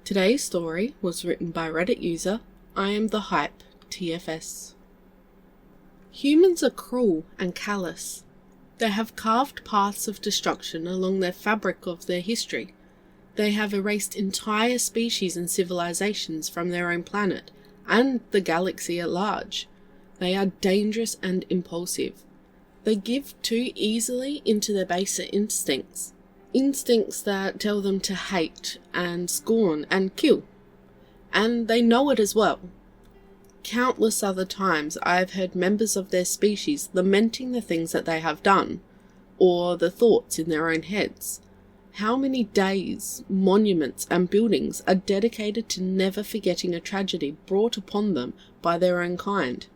Today's story was written by Reddit user IAmTheHypeTFS. Humans are cruel and callous. They have carved paths of destruction along the fabric of their history. They have erased entire species and civilizations from their own planet and the galaxy at large. They are dangerous and impulsive. They give too easily into their baser instincts. Instincts that tell them to hate and scorn and kill. And they know it as well. Countless other times I have heard members of their species lamenting the things that they have done, or the thoughts in their own heads. How many days, monuments and buildings are dedicated to never forgetting a tragedy brought upon them by their own kind?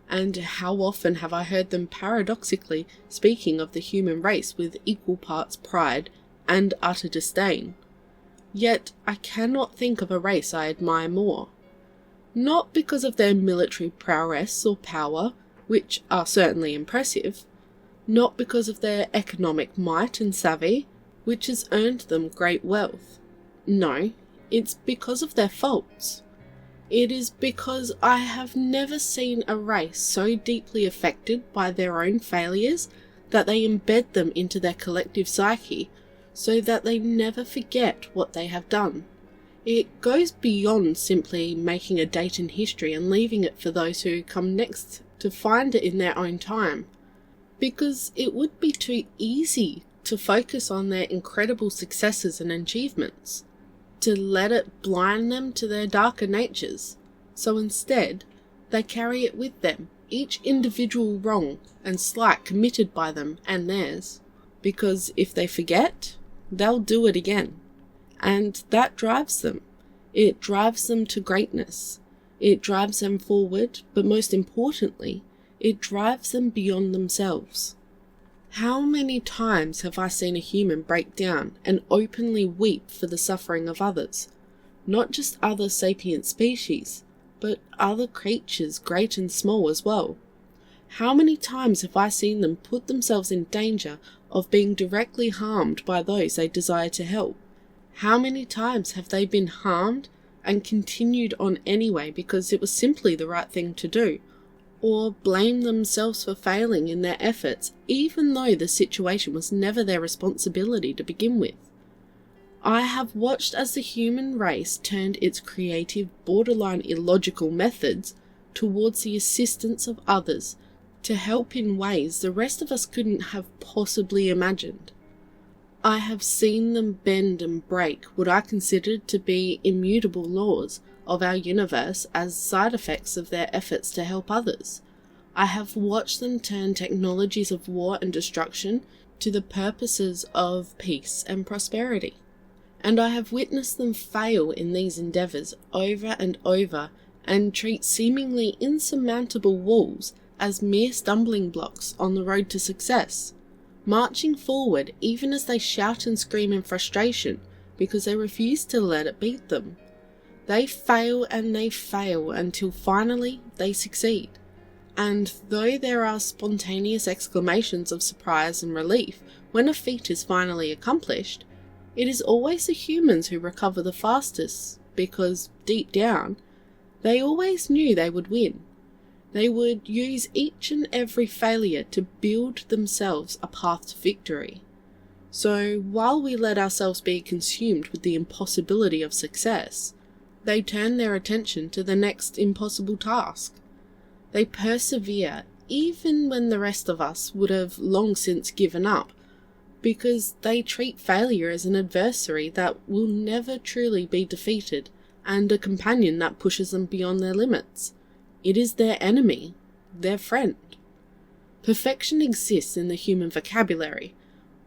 And how often have I heard them paradoxically speaking of the human race with equal parts pride and utter disdain? Yet I cannot think of a race I admire more. Not because of their military prowess or power, which are certainly impressive. Not because of their economic might and savvy, which has earned them great wealth. No, it's because of their faults. It is because I have never seen a race so deeply affected by their own failures that they embed them into their collective psyche, so that they never forget what they have done. It goes beyond simply making a date in history and leaving it for those who come next to find it in their own time. Because it would be too easy to focus on their incredible successes and achievements, to let it blind them to their darker natures. So instead, they carry it with them, each individual wrong and slight committed by them and theirs. Because if they forget, they'll do it again. And that drives them. It drives them to greatness. It drives them forward, but most importantly, it drives them beyond themselves. How many times have I seen a human break down and openly weep for the suffering of others? Not just other sapient species, but other creatures great and small as well. How many times have I seen them put themselves in danger of being directly harmed by those they desire to help? How many times have they been harmed and continued on anyway because it was simply the right thing to do, or blame themselves for failing in their efforts even though the situation was never their responsibility to begin with? I have watched as the human race turned its creative, borderline illogical methods towards the assistance of others to help in ways the rest of us couldn't have possibly imagined. I have seen them bend and break what I considered to be immutable laws of our universe as side effects of their efforts to help others. I have watched them turn technologies of war and destruction to the purposes of peace and prosperity. And I have witnessed them fail in these endeavours over and over and treat seemingly insurmountable walls as mere stumbling blocks on the road to success, marching forward even as they shout and scream in frustration because they refuse to let it beat them. They fail and they fail until finally they succeed. And though there are spontaneous exclamations of surprise and relief when a feat is finally accomplished, it is always the humans who recover the fastest because, deep down, they always knew they would win. They would use each and every failure to build themselves a path to victory. So while we let ourselves be consumed with the impossibility of success, they turn their attention to the next impossible task. They persevere even when the rest of us would have long since given up, because they treat failure as an adversary that will never truly be defeated and a companion that pushes them beyond their limits. It is their enemy, their friend. Perfection exists in the human vocabulary,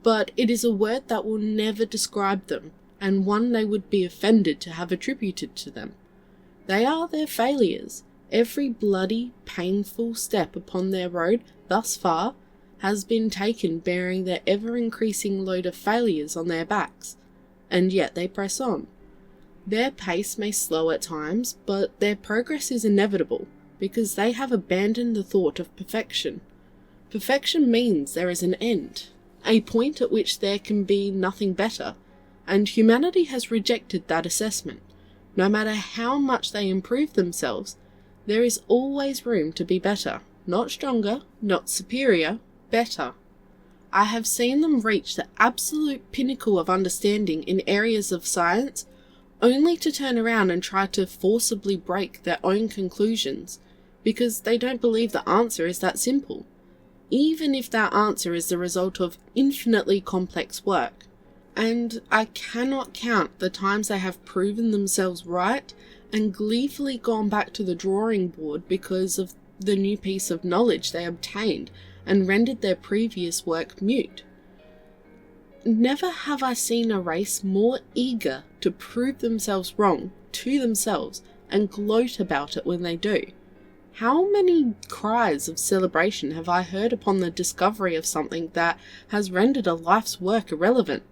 but it is a word that will never describe them, and one they would be offended to have attributed to them. They are their failures. Every bloody, painful step upon their road thus far has been taken bearing their ever-increasing load of failures on their backs, and yet they press on. Their pace may slow at times, but their progress is inevitable, because they have abandoned the thought of perfection. Perfection means there is an end, a point at which there can be nothing better, and humanity has rejected that assessment, No matter how much they improve themselves, there is always room to be better. Not stronger, not superior, better. I have seen them reach the absolute pinnacle of understanding in areas of science, only to turn around and try to forcibly break their own conclusions, because they don't believe the answer is that simple, even if that answer is the result of infinitely complex work. And I cannot count the times they have proven themselves right and gleefully gone back to the drawing board because of the new piece of knowledge they obtained and rendered their previous work mute. Never have I seen a race more eager to prove themselves wrong to themselves and gloat about it when they do. How many cries of celebration have I heard upon the discovery of something that has rendered a life's work irrelevant?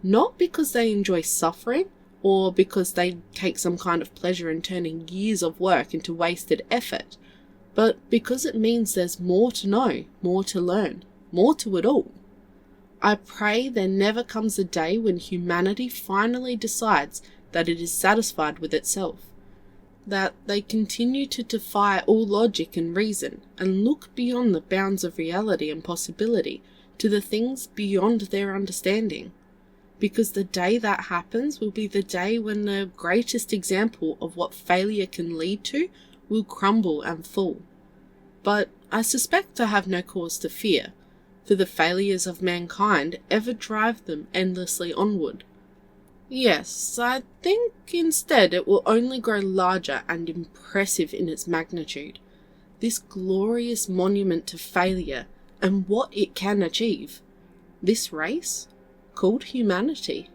Not because they enjoy suffering, or because they take some kind of pleasure in turning years of work into wasted effort, but because it means there's more to know, more to learn, more to it all. I pray there never comes a day when humanity finally decides that it is satisfied with itself, that they continue to defy all logic and reason and look beyond the bounds of reality and possibility to the things beyond their understanding. Because the day that happens will be the day when the greatest example of what failure can lead to will crumble and fall. But I suspect I have no cause to fear, for the failures of mankind ever drive them endlessly onward. Yes, I think instead it will only grow larger and impressive in its magnitude, this glorious monument to failure and what it can achieve. This race called humanity.